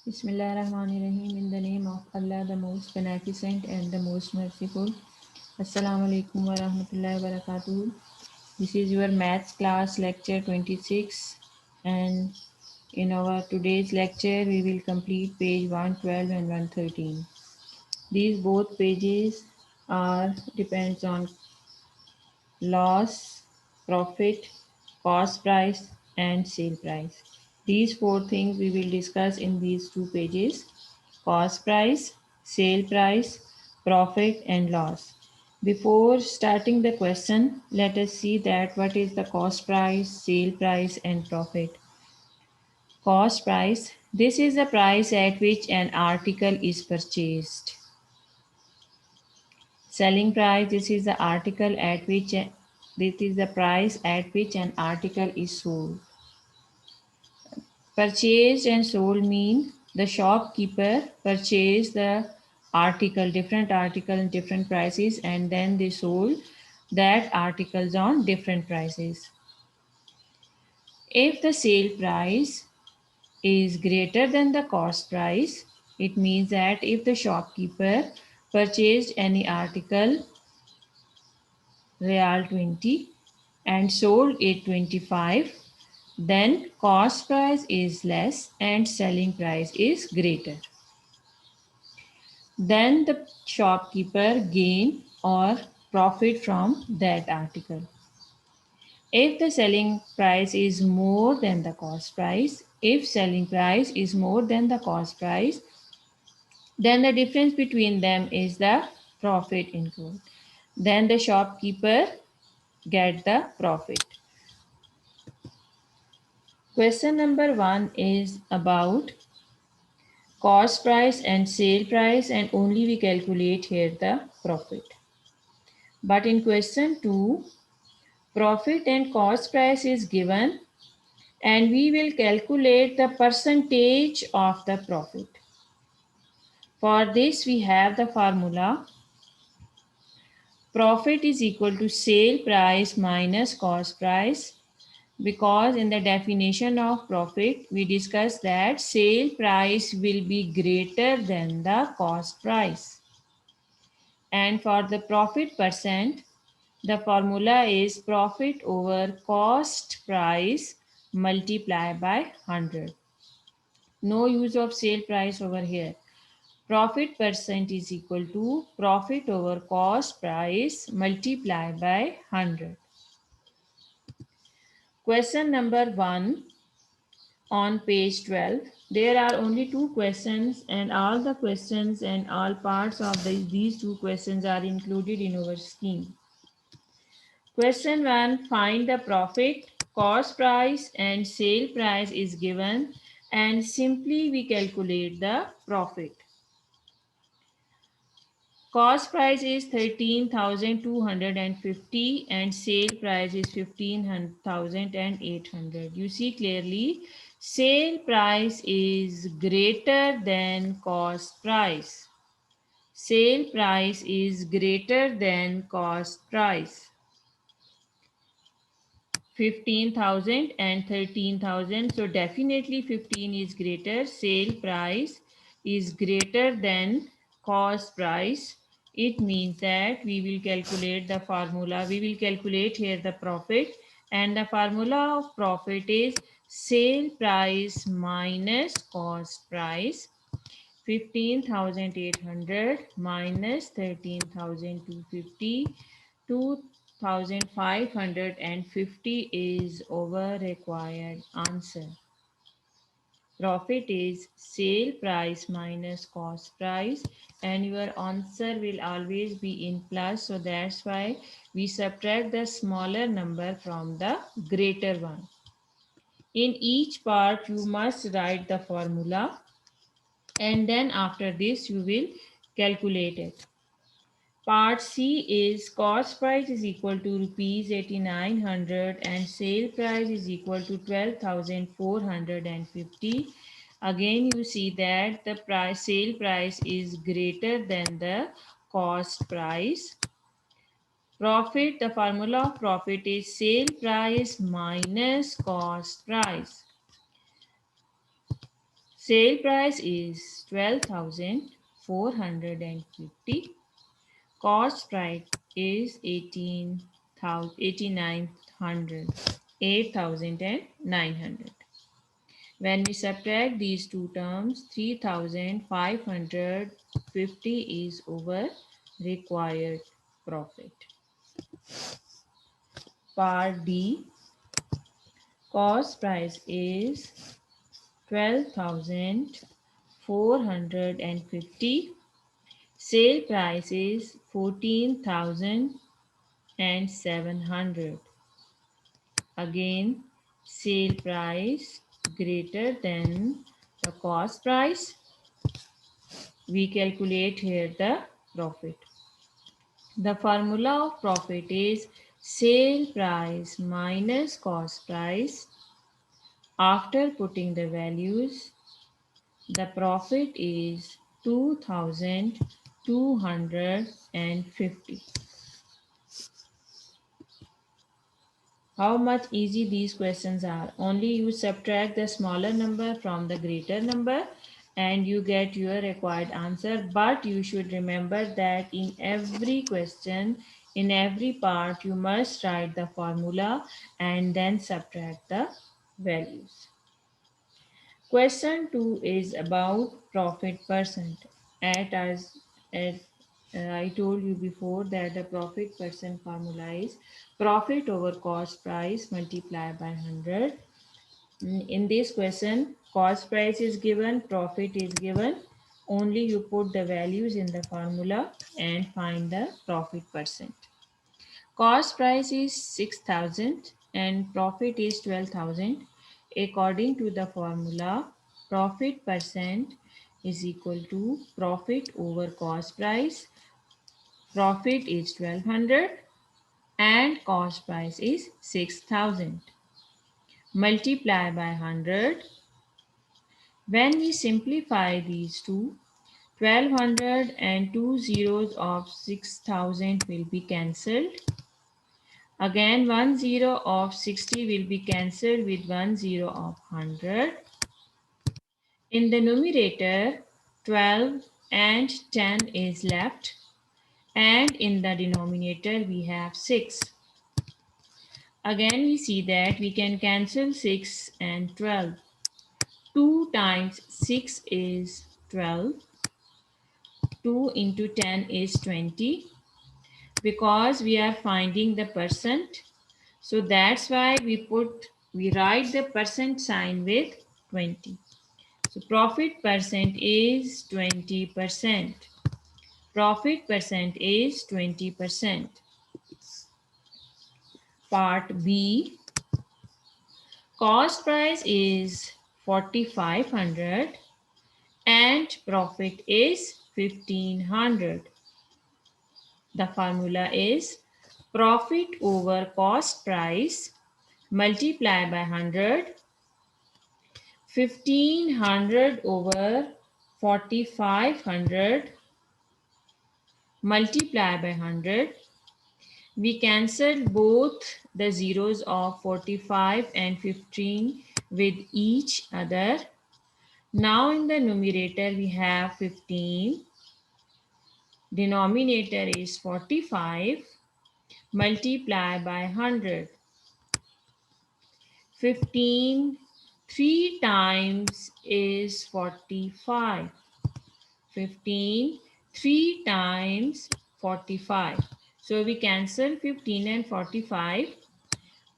Bismillahirrahmanirrahim. In the name of Allah, the most beneficent and the most merciful. Assalamu alaikum wa rahmatullahi wa barakatuh. This is your maths class lecture 26, and in our today's lecture we will complete page 112 and 113. These both pages are depends on loss, profit, cost price and sale price. These four things we will discuss in these two pages: cost price, sale price, profit and loss. Before starting the question, let us see that what is the cost price, sale price and profit. Cost price. This is the price at which an article is purchased. Selling price. This is the article at which this is the price at which an article is sold. Purchased and sold mean the shopkeeper purchased the article, different article, different prices, and then they sold that articles on different prices. If the sale price is greater than the cost price, it means that if the shopkeeper purchased any article Real 20 and sold it 25, then cost price is less and selling price is greater. Then the shopkeeper gain or profit from that article. If the selling price is more than the cost price, if selling price is more than the cost price, then the difference between them is the profit incurred. Then the shopkeeper get the profit. Question number 1 is about cost price and sale price, and only we calculate here the profit. But in question 2, profit and cost price is given and we will calculate the percentage of the profit. For this we have the formula: profit is equal to sale price minus cost price, because in the definition of profit we discussed that sale price will be greater than the cost price. And for the profit percent, the formula is profit over cost price multiplied by 100. No use of sale price over here. Profit percent is equal to profit over cost price multiplied by 100. Question number 1 on page 12. There are only two questions, and all the questions and all parts of these two questions are included in our scheme. Question 1, find the profit, cost price and sale price is given, and simply we calculate the profit. Cost price is 13,250 and sale price is 15,800. You see clearly, sale price is greater than cost price. Sale price is greater than cost price. 15,000 and 13,000. So definitely 15 is greater. Sale price is greater than cost price. It means that we will calculate the formula. We will calculate here the profit, and the formula of profit is sale price minus cost price. 15,800 minus 13,250. 2,550 is our required answer. Profit is sale price minus cost price, and your answer will always be in plus. So that's why we subtract the smaller number from the greater one. In each part you must write the formula, and then after this you will calculate it. Part C is cost price is equal to rupees 8,900 and sale price is equal to 12,450. Again you see that the sale price is greater than the cost price. Profit, the formula of profit is sale price minus cost price. Sale price is 12,450. Cost price is 8,900. 8,900. When we subtract these two terms, 3,550 is our required profit. Part D, cost price is 12,450. Sale price is 14,700. Again, sale price greater than the cost price. We calculate here the profit. The formula of profit is sale price minus cost price. After putting the values, the profit is 2,250. How much easy these questions are. Only you subtract the smaller number from the greater number and you get your required answer. But you should remember that in every question, in every part, you must write the formula and then subtract the values. Question 2 is about profit percent. At I told you before that the profit percent formula is profit over cost price multiplied by 100. In this question, cost price is given, profit is given. Only you put the values in the formula and find the profit percent. Cost price is 6,000 and profit is 12,000. According to the formula, profit percent is equal to profit over cost price. Profit is 1200 and cost price is 6,000. Multiply by 100. When we simplify these two, 1200 and two zeros of 6,000 will be cancelled. Again, one zero of 60 will be cancelled with one zero of 100. In the numerator, 12 and 10 is left. And in the denominator, we have 6. Again, we see that we can cancel 6 and 12. 2 times 6 is 12. 2 into 10 is 20. Because we are finding the percent, so that's why we write the percent sign with 20. So profit percent is 20%. Profit percent is 20%. Part B, cost price is 4,500 and profit is 1,500. The formula is profit over cost price multiply by 100. 1,500 over 4,500 multiply by 100. We cancel both the zeros of 45 and 15 with each other. Now in the numerator we have 15. Denominator is 45. Multiply by 100. 15 3 times is 45. 15 3 times 45. So we cancel 15 and 45.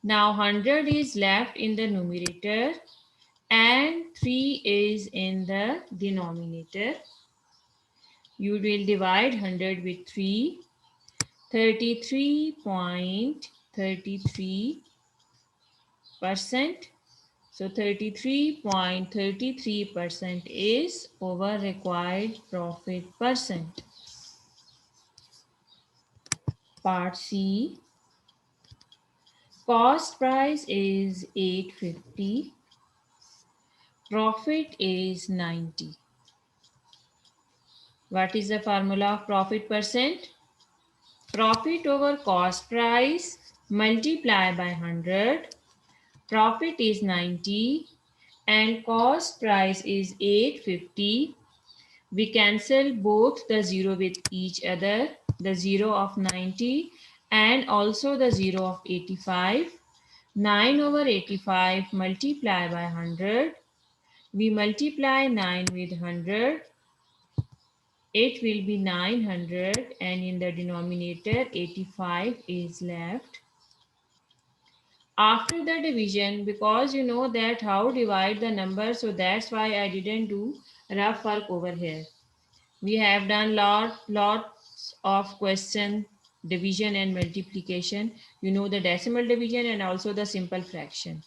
Now 100 is left in the numerator and 3 is in the denominator. You will divide 100 with 3. 33.33%. So 33.33% is our required profit percent. Part C, cost price is 850, profit is 90. What is the formula of profit percent? Profit over cost price multiply by 100. Profit is 90 and cost price is 850. We cancel both the 0 with each other, the 0 of 90 and also the 0 of 85. 9 over 85 multiply by 100. We multiply 9 with 100. It will be 900 and in the denominator 85 is left. After the division, because you know that how divide the number, so that's why I didn't do rough work over here. We have done lots of question division and multiplication. You know the decimal division and also the simple fraction.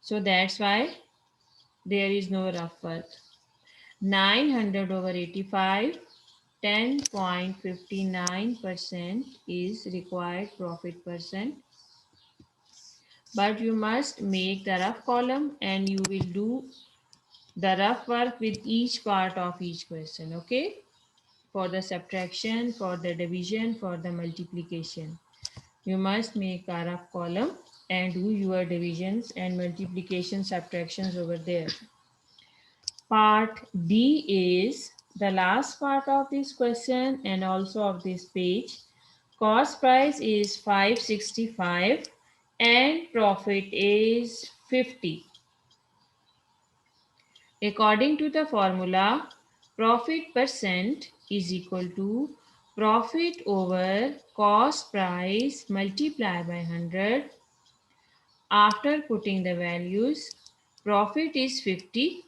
So that's why there is no rough work. 900 over 85, 10.59% is required profit percent. But you must make the rough column and you will do the rough work with each part of each question, okay? For the subtraction, for the division, for the multiplication. You must make a rough column and do your divisions and multiplication subtractions over there. Part D is the last part of this question and also of this page. Cost price is 565 and profit is 50. According to the formula, profit percent is equal to profit over cost price multiplied by 100. After putting the values, profit is 50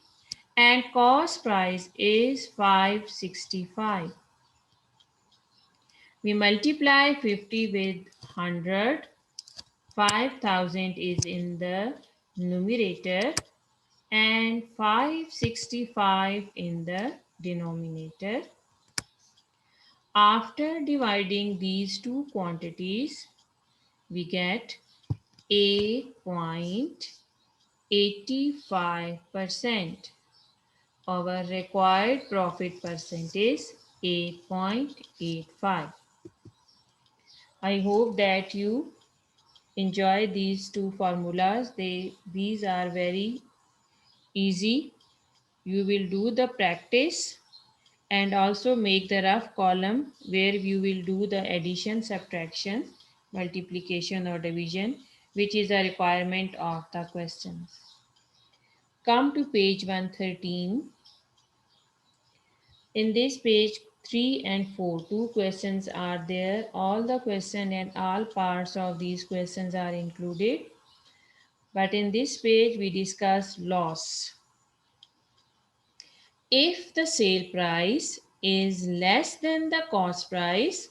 and cost price is 565. We multiply 50 with 100. 5000 is in the numerator and 565 in the denominator. After dividing these two quantities, we get 8.85%. Our required profit percent is 8.85. I hope that you enjoy these two formulas. These are very easy. You will do the practice and also make the rough column where you will do the addition, subtraction, multiplication or division, which is a requirement of the questions. Come to page 113. In this page 3 and 4, two questions are there. All the question and all parts of these questions are included. But in this page we discuss loss. If the sale price is less than the cost price,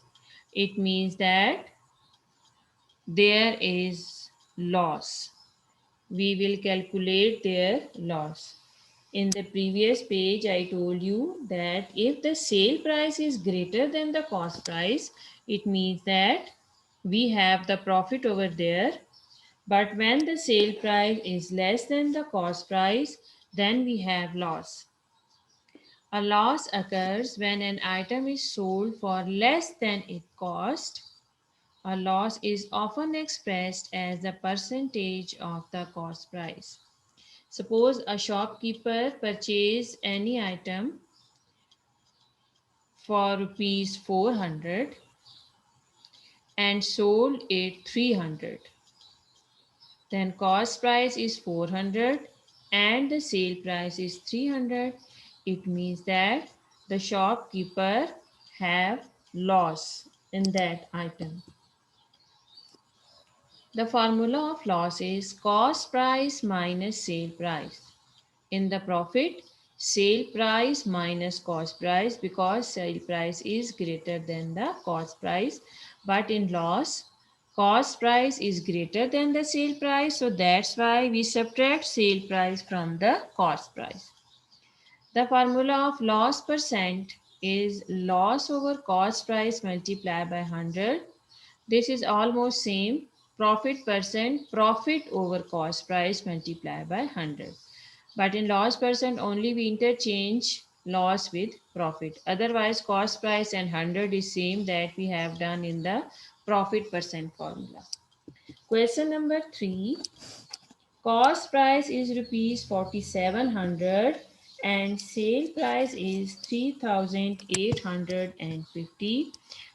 it means that there is loss. We will calculate their loss. In the previous page, I told you that if the sale price is greater than the cost price, it means that we have the profit over there. But when the sale price is less than the cost price, then we have loss. A loss occurs when an item is sold for less than it cost. A loss is often expressed as a percentage of the cost price. Suppose a shopkeeper purchased any item for rupees 400 and sold it 300. Then cost price is 400 and the sale price is 300. It means that the shopkeeper have loss in that item. The formula of loss is cost price minus sale price. In the profit, sale price minus cost price because sale price is greater than the cost price. But in loss, cost price is greater than the sale price. So that's why we subtract sale price from the cost price. The formula of loss percent is loss over cost price multiplied by 100. This is almost same. Profit percent, profit over cost price multiplied by 100. But in loss percent only we interchange loss with profit. Otherwise cost price and 100 is same that we have done in the profit percent formula. Question number 3. Cost price is rupees 4700 and sale price is 3850.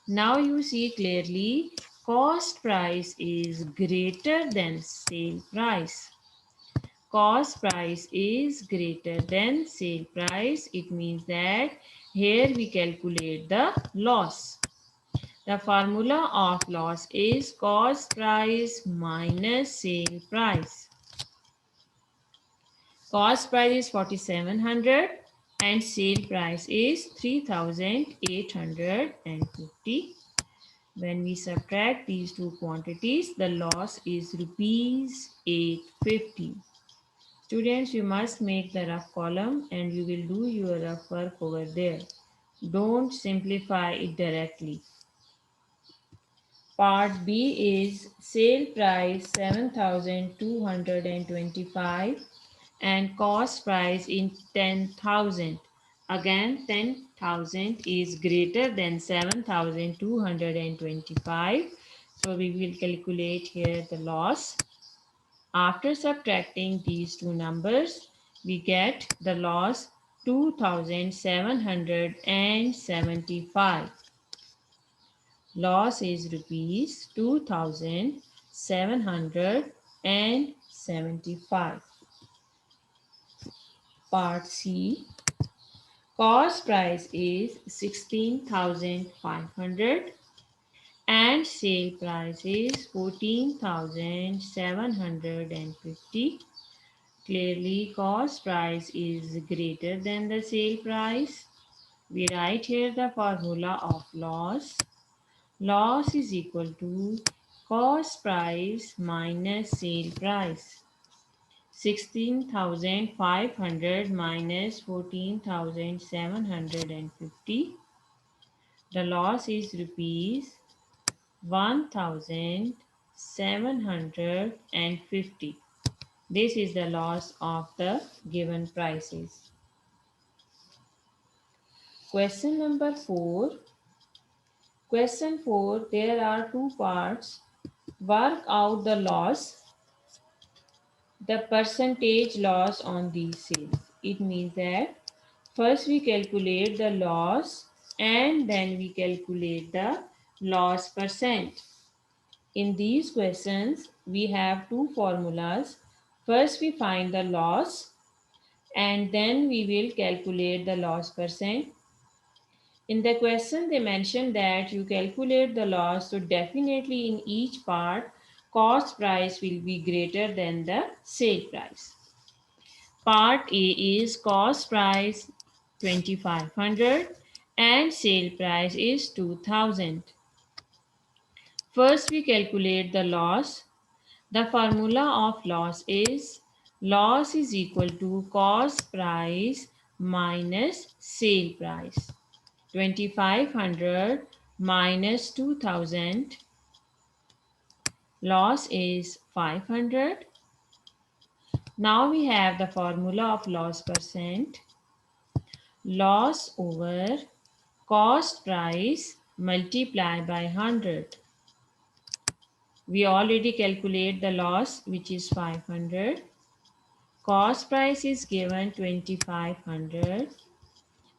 Now you see clearly cost price is greater than sale price. Cost price is greater than sale price. It means that here we calculate the loss. The formula of loss is cost price minus sale price. Cost price is 4700 and sale price is 3850. When we subtract these two quantities, the loss is rupees 850. Students, you must make the rough column and you will do your rough work over there. Don't simplify it directly. Part B is sale price 7225 and cost price in 10,000. Again 10,000 is greater than 7,225. So we will calculate here the loss. After subtracting these two numbers, we get the loss 2,775. Loss is rupees 2,775. Part C. Cost price is 16,500 and sale price is 14,750. Clearly, cost price is greater than the sale price. We write here the formula of loss. Loss is equal to cost price minus sale price. 16,500 minus 14,750. The loss is rupees 1,750. This is the loss of the given prices. Question number 4. Question 4. There are two parts. Work out the loss, the percentage loss on these sales. It means that first we calculate the loss and then we calculate the loss percent. In these questions, we have two formulas. First we find the loss and then we will calculate the loss percent. In the question, they mentioned that you calculate the loss, so definitely in each part, cost price will be greater than the sale price. Part A is cost price 2500 and sale price is 2000. First, we calculate the loss. The formula of loss is equal to cost price minus sale price. 2500 minus 2000, loss is 500. Now we have the formula of loss percent. Loss over cost price multiplied by 100. We already calculate the loss, which is 500. Cost price is given 2500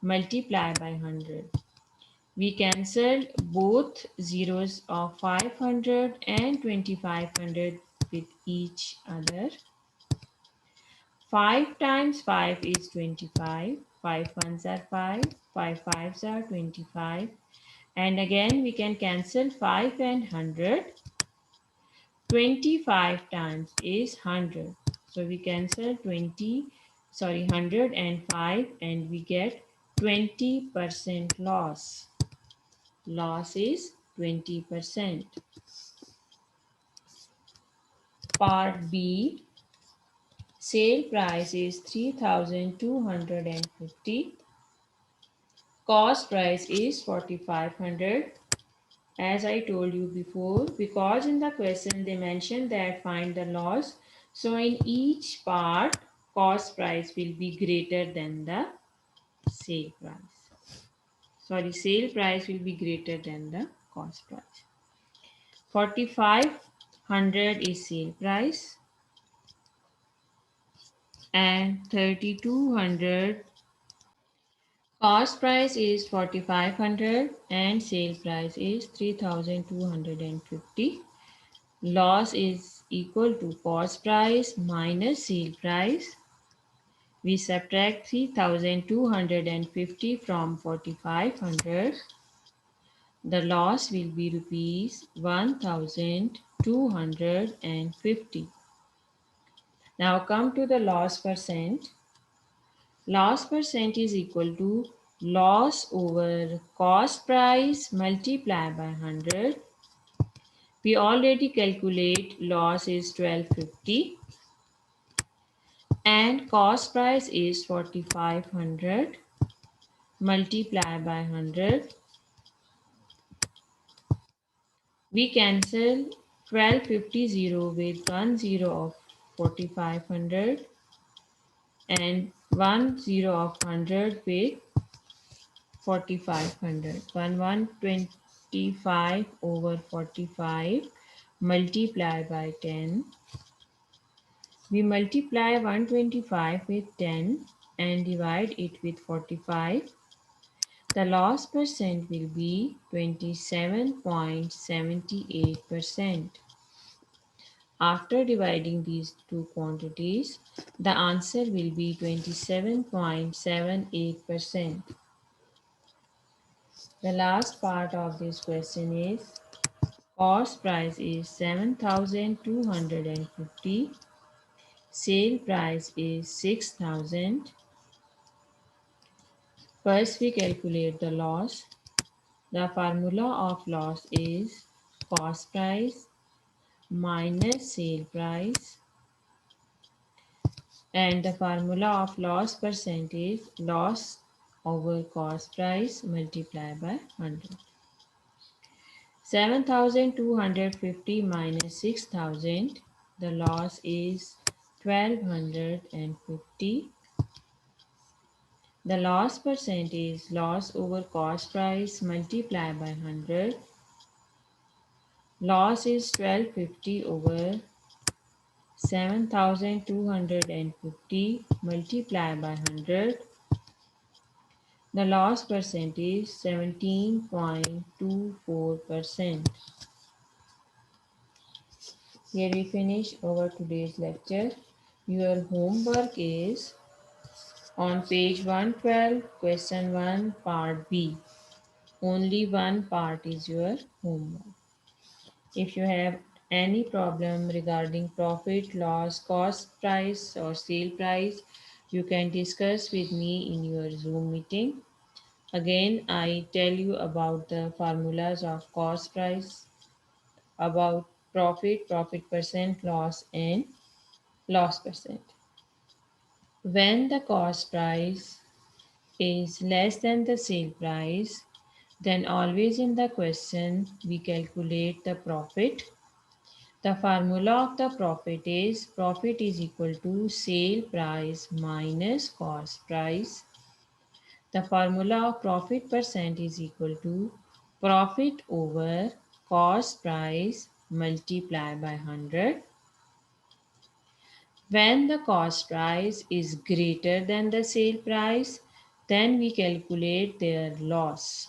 multiplied by 100. We cancelled both zeros of 500 and 2500 with each other. 5 times 5 is 25. 5 ones are 5. 5 fives are 25. And again we can cancel 5 and 100. 25 times is 100. So we cancel 105 and we get 20% loss. Loss is 20%. Part B. Sale price is 3,250. Cost price is 4,500. As I told you before, because in the question they mentioned that find the loss. So in each part, cost price will be greater than the sale price. Sale price will be greater than the cost price. 4,500 is sale price. and 3200. Cost price is 4500 and sale price is 3250. Loss is equal to cost price minus sale price. We subtract 3250 from 4500. The loss will be rupees 1250. Now come to the loss percent. Loss percent is equal to loss over cost price multiplied by 100. We already calculate loss is 1250 and cost price is 4500 multiplied by 100. We cancel 1250 with 10 of 4500 and 10 of 100 with 4500. 1125 over 45 multiply by 10. We multiply 125 with 10 and divide it with 45. The loss percent will be 27.78%. After dividing these two quantities, the answer will be 27.78%. The last part of this question is cost price is 7250, sale price is 6000. First we calculate the loss. The formula of loss is cost price minus sale price, and the formula of loss percentage loss over cost price multiplied by 100. 7250 minus 6000, the loss is 1250. The loss percentage loss over cost price multiplied by 100. Loss is 1250 over 7250 multiplied by 100. The loss percentage is 17.24%. Here we finish our today's lecture. Your homework is on page 112, question 1, part B. Only one part is your homework. If you have any problem regarding profit, loss, cost price or sale price, you can discuss with me in your Zoom meeting. Again, I tell you about the formulas of cost price, about profit, profit percent, loss and loss percent. When the cost price is less than the sale price, then always in the question we calculate the profit. The formula of the profit is equal to sale price minus cost price. The formula of profit percent is equal to profit over cost price multiplied by 100. When the cost price is greater than the sale price, then we calculate their loss.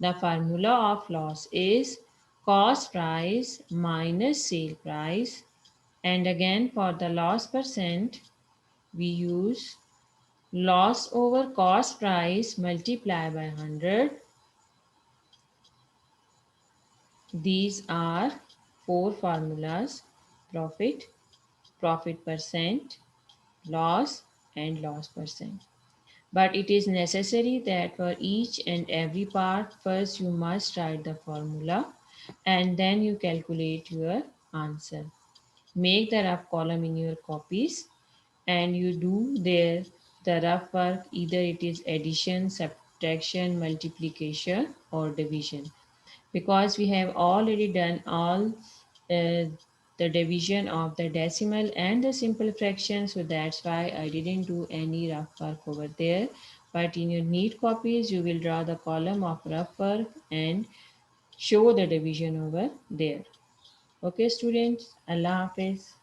The formula of loss is cost price minus sale price. And again for the loss percent, we use loss over cost price multiplied by 100. These are four formulas: profit, profit percent, loss and loss percent. But it is necessary that for each and every part, first you must write the formula and then you calculate your answer. Make the rough column in your copies and you do there the rough work, either it is addition, subtraction, multiplication or division. Because we have already done all the division of the decimal and the simple fraction, so that's why I didn't do any rough work over there. But in your neat copies you will draw the column of rough work and show the division over there. Okay students, Allah Hafiz.